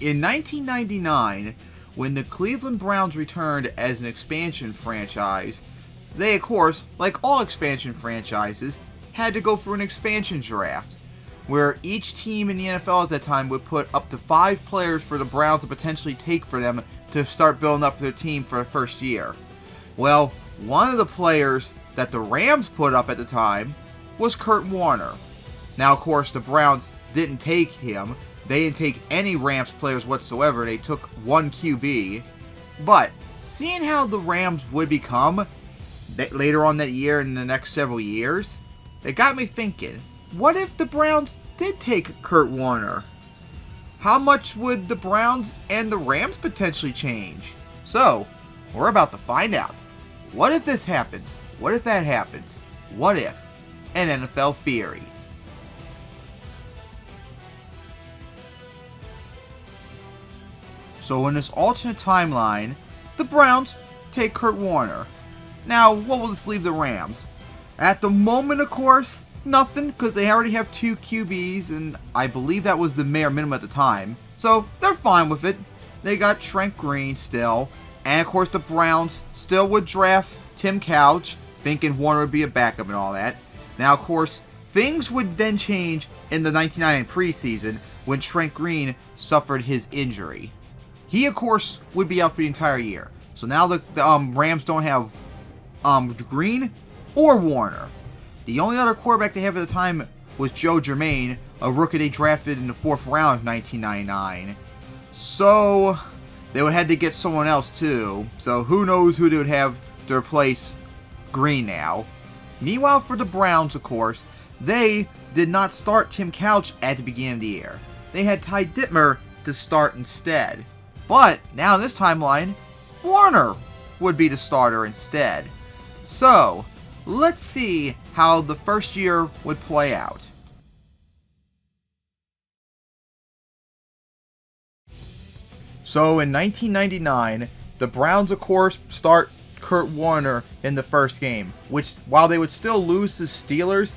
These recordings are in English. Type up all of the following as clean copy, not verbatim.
In 1999, when the Cleveland Browns returned as an expansion franchise, they, of course, like all expansion franchises, had to go through an expansion draft, where each team in the NFL at that time would put up to 5 players for the Browns to potentially take for them to start building up their team for the first year. Well, one of the players that the Rams put up at the time was Kurt Warner. Now, of course, the Browns didn't take him. They didn't take any Rams players whatsoever. They took one QB. But seeing how the Rams would become later on that year and in the next several years, it got me thinking, what if the Browns did take Kurt Warner? How much would the Browns and the Rams potentially change? So, we're about to find out. What if this happens? What if that happens? What if? An NFL theory. So in this alternate timeline, the Browns take Kurt Warner. Now, what will this leave the Rams? At the moment, of course, nothing, because they already have 2 QBs, and I believe that was the bare minimum at the time. So, they're fine with it. They got Trent Green still, and of course the Browns still would draft Tim Couch, thinking Warner would be a backup and all that. Now, of course, things would then change in the 1999 preseason when Trent Green suffered his injury. He, of course, would be out for the entire year. So now the Rams don't have Green or Warner. The only other quarterback they have at the time was Joe Germain, a rookie they drafted in the 4th round of 1999. So they would have to get someone else too. So who knows who they would have to replace Green now. Meanwhile, for the Browns, of course, they did not start Tim Couch at the beginning of the year. They had Ty Dittmer to start instead. But now in this timeline, Warner would be the starter instead. So, let's see how the first year would play out. So in 1999, the Browns, of course, start Kurt Warner in the first game, which, while they would still lose to Steelers,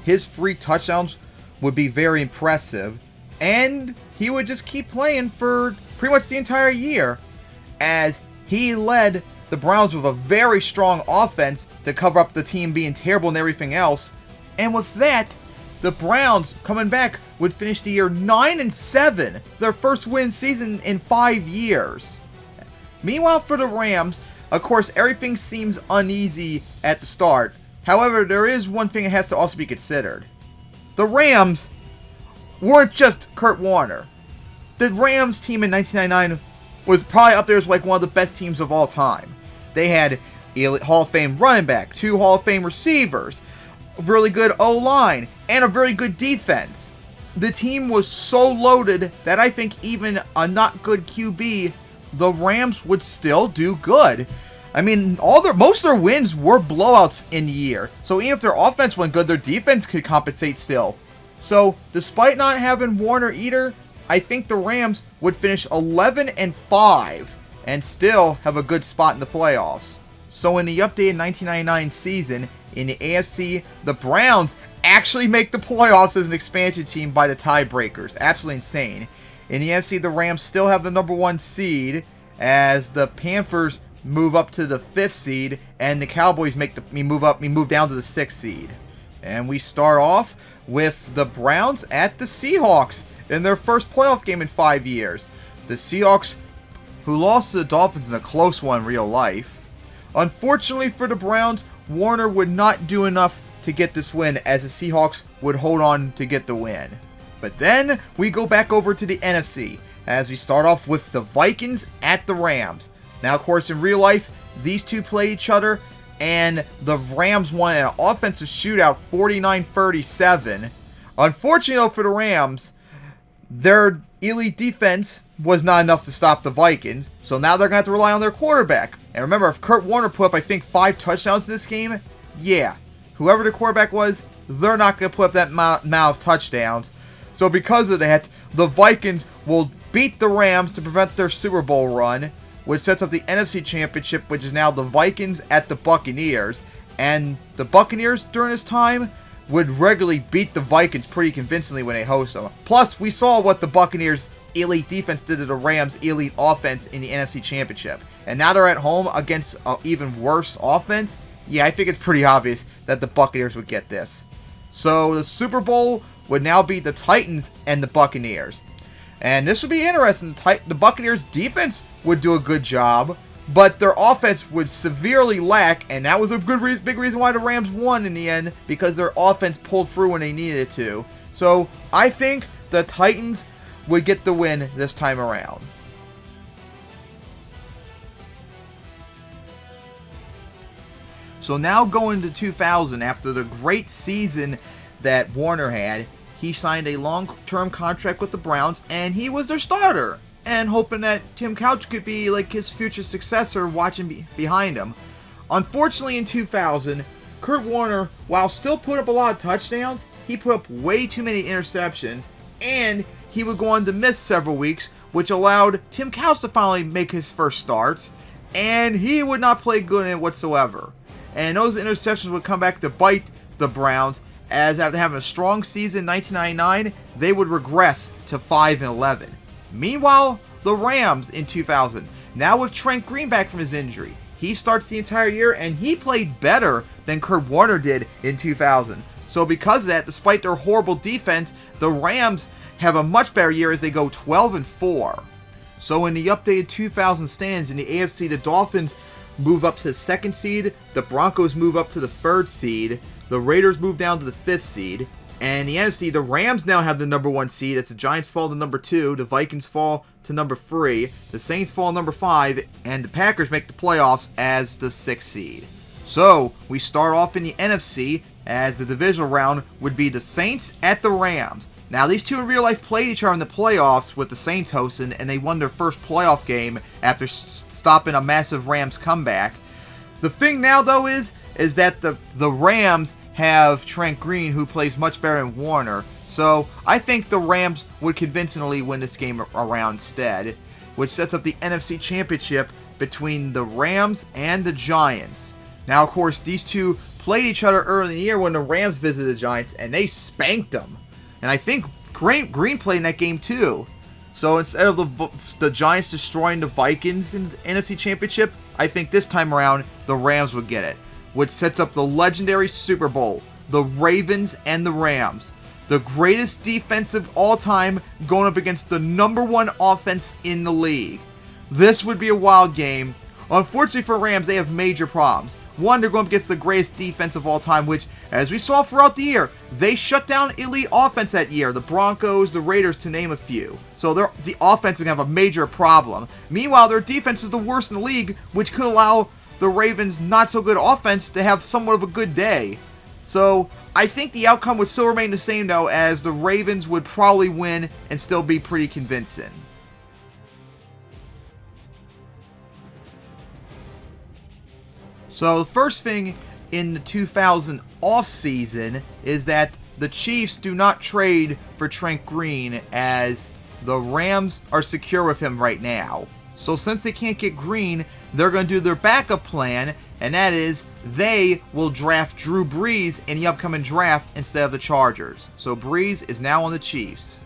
his 3 touchdowns would be very impressive, and he would just keep playing for pretty much the entire year, as he led the Browns with a very strong offense to cover up the team being terrible and everything else. And with that, the Browns, coming back, would finish the year 9-7, their first win season in 5 years. Meanwhile, for the Rams, of course, everything seems uneasy at the start. However, there is one thing that has to also be considered. The Rams weren't just Kurt Warner. The Rams team in 1999 was probably up there as like one of the best teams of all time. They had a Hall of Fame running back, 2 Hall of Fame receivers, a really good O-line, and a very good defense. The team was so loaded that I think even a not good QB, the Rams would still do good. I mean, most of their wins were blowouts in the year. So even if their offense went good, their defense could compensate still. So, despite not having Warner either, I think the Rams would finish 11-5 and still have a good spot in the playoffs. So in the updated 1999 season, in the AFC, the Browns actually make the playoffs as an expansion team by the tiebreakers. Absolutely insane. In the NFC, the Rams still have the number 1 seed, as the Panthers move up to the 5th seed, and the Cowboys move down to the 6th seed. And we start off with the Browns at the Seahawks in their first playoff game in 5 years. The Seahawks, who lost to the Dolphins in a close one in real life. Unfortunately for the Browns, Warner would not do enough to get this win, as the Seahawks would hold on to get the win. But then we go back over to the NFC, as we start off with the Vikings at the Rams. Now, of course, in real life, these two play each other, and the Rams won an offensive shootout 49-37. Unfortunately, though, for the Rams, their elite defense was not enough to stop the Vikings, so now they're going to have to rely on their quarterback. And remember, if Kurt Warner put up, I think, 5 touchdowns in this game, yeah, whoever the quarterback was, they're not going to put up that amount of touchdowns. So because of that, the Vikings will beat the Rams to prevent their Super Bowl run, which sets up the NFC Championship, which is now the Vikings at the Buccaneers. And the Buccaneers, during this time, would regularly beat the Vikings pretty convincingly when they host them. Plus, we saw what the Buccaneers elite defense did to the Rams' elite offense in the NFC Championship. And now they're at home against an even worse offense. Yeah, I think it's pretty obvious that the Buccaneers would get this. So the Super Bowl would now be the Titans and the Buccaneers. And this would be interesting. The Buccaneers' defense would do a good job, but their offense would severely lack, and that was a big reason why the Rams won in the end, because their offense pulled through when they needed to. So I think the Titans would get the win this time around. So now going to 2000, after the great season that Warner had, he signed a long-term contract with the Browns, and he was their starter, and hoping that Tim Couch could be like his future successor watching behind him. Unfortunately, in 2000, Kurt Warner, while still put up a lot of touchdowns, he put up way too many interceptions, and he would go on to miss several weeks, which allowed Tim Couch to finally make his first starts, and he would not play good in it whatsoever. And those interceptions would come back to bite the Browns, as after having a strong season in 1999, they would regress to 5-11. Meanwhile, the Rams in 2000, now with Trent Green back from his injury, he starts the entire year and he played better than Kurt Warner did in 2000. So because of that, despite their horrible defense, the Rams have a much better year as they go 12-4. So in the updated 2000 stands in the AFC, the Dolphins move up to the 2nd seed, the Broncos move up to the 3rd seed, the Raiders move down to the 5th seed, and the NFC, the Rams now have the number 1 seed as the Giants fall to number 2, the Vikings fall to number 3, the Saints fall to number 5, and the Packers make the playoffs as the 6th seed. So, we start off in the NFC as the divisional round would be the Saints at the Rams. Now, these two in real life played each other in the playoffs with the Saints hosting, and they won their first playoff game after stopping a massive Rams comeback. The thing now, though, is that the Rams have Trent Green, who plays much better than Warner. So, I think the Rams would convincingly win this game around instead, which sets up the NFC Championship between the Rams and the Giants. Now, of course, these two played each other early in the year when the Rams visited the Giants, and they spanked them. And I think Green played in that game too. So instead of the Giants destroying the Vikings in the NFC Championship, I think this time around the Rams would get it. Which sets up the legendary Super Bowl. The Ravens and the Rams. The greatest defense of all time going up against the number 1 offense in the league. This would be a wild game. Unfortunately for Rams, they have major problems. One, they're going up against the greatest defense of all time, which, as we saw throughout the year, they shut down elite offense that year. The Broncos, the Raiders, to name a few. So the offense is going to have a major problem. Meanwhile, their defense is the worst in the league, which could allow the Ravens' not so good offense to have somewhat of a good day. So I think the outcome would still remain the same, though, as the Ravens would probably win and still be pretty convincing. So the first thing in the 2000 offseason is that the Chiefs do not trade for Trent Green, as the Rams are secure with him right now. So since they can't get Green, they're going to do their backup plan, and that is they will draft Drew Brees in the upcoming draft instead of the Chargers. So Brees is now on the Chiefs.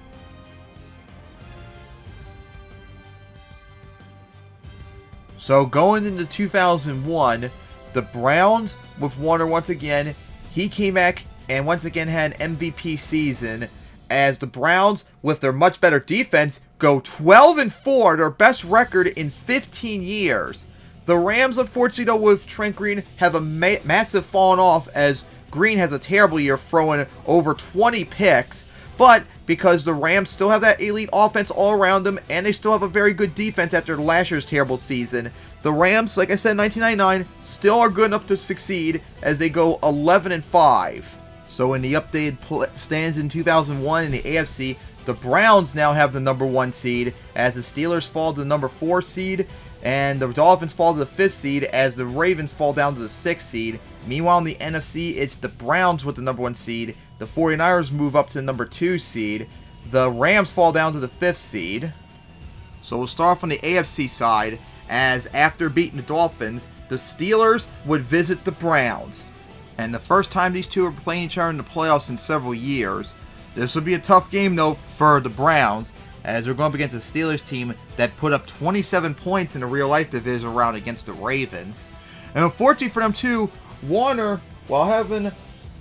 So going into 2001, the Browns, with Warner once again, he came back and once again had an MVP season, as the Browns, with their much better defense, go 12-4, their best record in 15 years. The Rams, unfortunately, though, with Trent Green, have a massive falling off, as Green has a terrible year, throwing over 20 picks. But because the Rams still have that elite offense all around them, and they still have a very good defense after last year's terrible season, the Rams, like I said in 1999, still are good enough to succeed as they go 11-5. So in the updated stands in 2001 in the AFC, the Browns now have the number 1 seed, as the Steelers fall to the number 4 seed, and the Dolphins fall to the 5th seed, as the Ravens fall down to the 6th seed. Meanwhile, in the NFC, it's the Browns with the number 1 seed, the 49ers move up to the number 2 seed, the Rams fall down to the 5th seed. So we'll start off on the AFC side, as after beating the Dolphins, the Steelers would visit the Browns. And the first time these two are playing each other in the playoffs in several years. This would be a tough game, though, for the Browns, as they're going up against a Steelers team that put up 27 points in the real-life division round against the Ravens. And unfortunately for them too, Warner, while having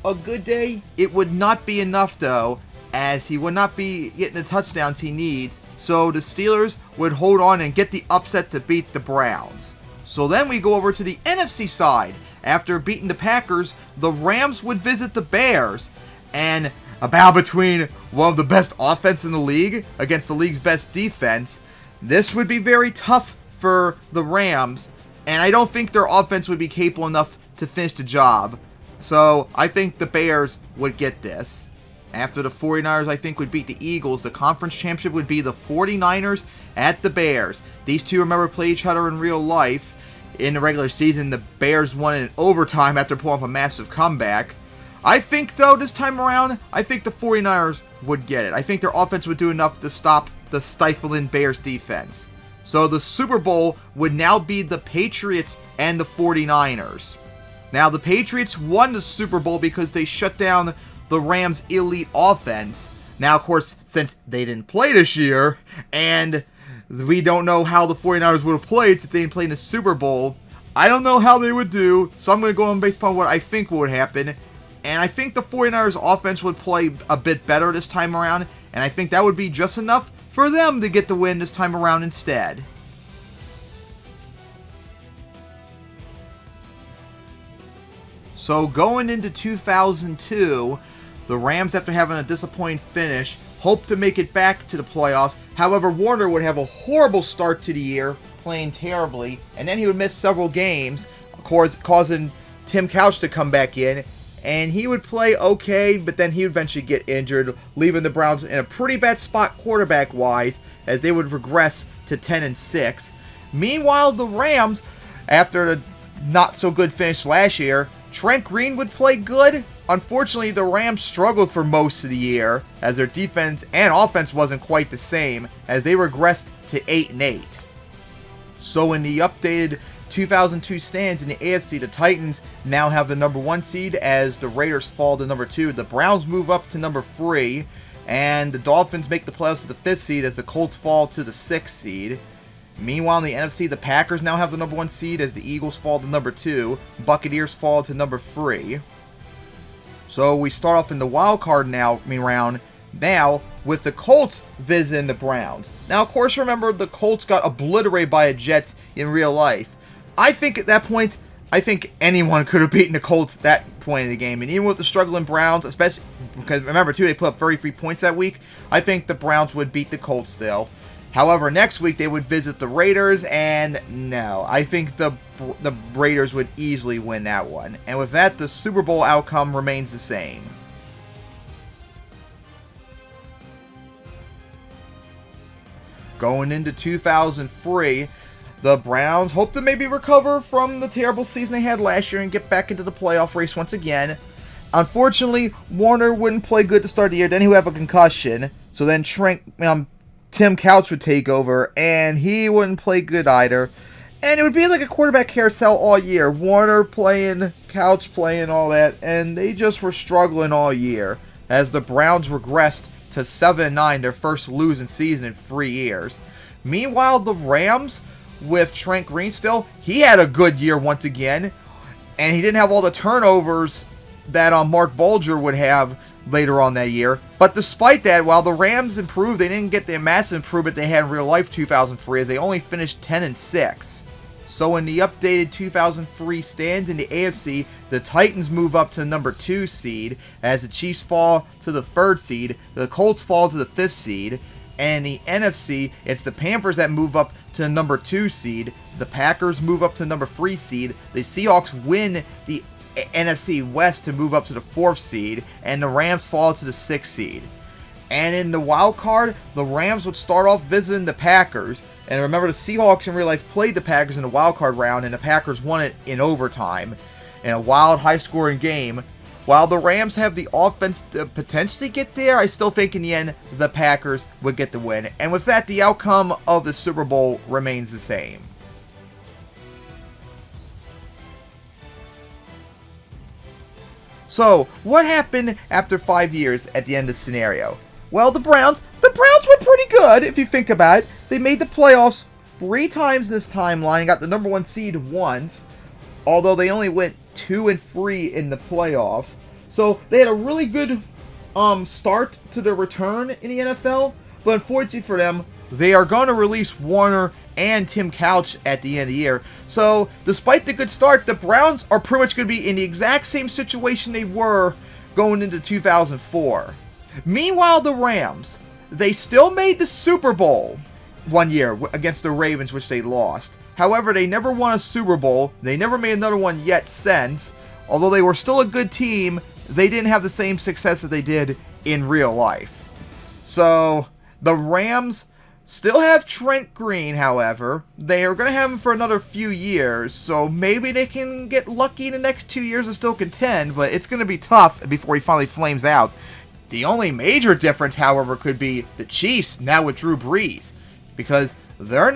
a good day, it would not be enough though, as he would not be getting the touchdowns he needs, so the Steelers would hold on and get the upset to beat the Browns. So then we go over to the NFC side. After beating the Packers, the Rams would visit the Bears, and a battle between one of the best offense in the league against the league's best defense. This would be very tough for the Rams, and I don't think their offense would be capable enough to finish the job. So I think the Bears would get this. After the 49ers, I think, would beat the Eagles, the conference championship would be the 49ers at the Bears. These two, remember, play each other in real life. In the regular season, the Bears won in overtime after pulling off a massive comeback. I think, though, this time around, I think the 49ers would get it. I think their offense would do enough to stop the stifling Bears defense. So the Super Bowl would now be the Patriots and the 49ers. Now, the Patriots won the Super Bowl because they shut down the Rams' elite offense. Now, of course, since they didn't play this year, and we don't know how the 49ers would have played since they didn't play in the Super Bowl, I don't know how they would do, so I'm going to go on based upon what I think would happen. And I think the 49ers offense would play a bit better this time around, and I think that would be just enough for them to get the win this time around instead. So going into 2002, the Rams, after having a disappointing finish, hoped to make it back to the playoffs. However, Warner would have a horrible start to the year, playing terribly, and then he would miss several games, of course, causing Tim Couch to come back in, and he would play okay, but then he would eventually get injured, leaving the Browns in a pretty bad spot quarterback-wise, as they would regress to 10-6. Meanwhile, the Rams, after the not-so-good finish last year, Trent Green would play good. Unfortunately, the Rams struggled for most of the year, as their defense and offense wasn't quite the same, as they regressed to 8-8. So in the updated 2002 stands in the AFC, the Titans now have the number 1 seed, as the Raiders fall to number 2. The Browns move up to number 3, and the Dolphins make the playoffs to the 5th seed, as the Colts fall to the 6th seed. Meanwhile, in the NFC, the Packers now have the number 1 seed, as the Eagles fall to number 2. Buccaneers fall to number 3. So we start off in the wild card round now with the Colts visiting the Browns. Now, of course, remember, the Colts got obliterated by the Jets in real life. I think at that point, I think anyone could have beaten the Colts at that point in the game. And even with the struggling Browns, especially because, remember, too, they put up 33 points that week, I think the Browns would beat the Colts still. However, next week they would visit the Raiders, and no, I think the Raiders would easily win that one. And with that, the Super Bowl outcome remains the same. Going into 2003, the Browns hope to maybe recover from the terrible season they had last year and get back into the playoff race once again. Unfortunately, Warner wouldn't play good to start the year, then he would have a concussion, so then Tim Couch would take over, and he wouldn't play good either. And it would be like a quarterback carousel all year. Warner playing, Couch playing, all that. And they just were struggling all year, as the Browns regressed to 7-9, their first losing season in 3 years. Meanwhile, the Rams, with Trent Green still, he had a good year once again. And he didn't have all the turnovers that Mark Bulger would have later on that year. But despite that, while the Rams improved, they didn't get the massive improvement they had in real life 2003, as they only finished 10-6. So in the updated 2003 stands in the AFC, the Titans move up to the number 2 seed, as the Chiefs fall to the 3rd seed, the Colts fall to the 5th seed, and in the NFC, it's the Panthers that move up to the number 2 seed, the Packers move up to the number 3 seed, the Seahawks win the NFC West to move up to the 4th seed, and the Rams fall to the 6th seed. And in the wild card, the Rams would start off visiting the Packers. And remember, the Seahawks in real life played the Packers in the wild card round, and the Packers won it in overtime in a wild, high-scoring game. While the Rams have the offense to potentially get there, I still think in the end the Packers would get the win. And with that, the outcome of the Super Bowl remains the same. So, what happened after 5 years at the end of the scenario? Well, the Browns were pretty good if you think about it. They made the playoffs 3 times this timeline and got the number 1 seed once, although they only went 2-3 in the playoffs. So they had a really good start to their return in the NFL, but unfortunately for them, they are going to release Warner and Tim Couch at the end of the year. So despite the good start, the Browns are pretty much going to be in the exact same situation they were going into 2004. Meanwhile, the Rams, they still made the Super Bowl one year against the Ravens, which they lost. However, they never won a Super Bowl. They never made another one yet since. Although they were still a good team, they didn't have the same success that they did in real life. So, the Rams still have Trent Green, however. They are going to have him for another few years, so maybe they can get lucky in the next 2 years and still contend, but it's going to be tough before he finally flames out. The only major difference, however, could be the Chiefs now with Drew Brees, because they're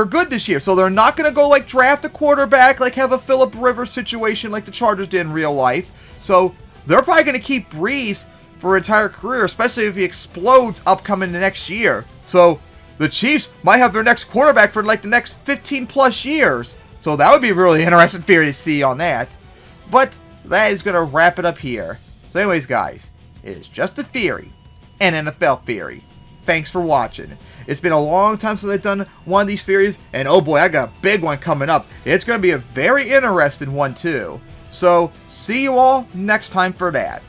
good this year, so they're not going to go like draft a quarterback, like have a Phillip Rivers situation like the Chargers did in real life. So they're probably going to keep Brees for an entire career, especially if he explodes upcoming the next year. So the Chiefs might have their next quarterback for like the next 15 plus years. So that would be a really interesting theory to see on that. But that is going to wrap it up here. So anyways, guys, it is just a theory, an NFL theory. Thanks for watching. It's been a long time since I've done one of these theories, and oh boy, I got a big one coming up. It's going to be a very interesting one too. So, see you all next time for that.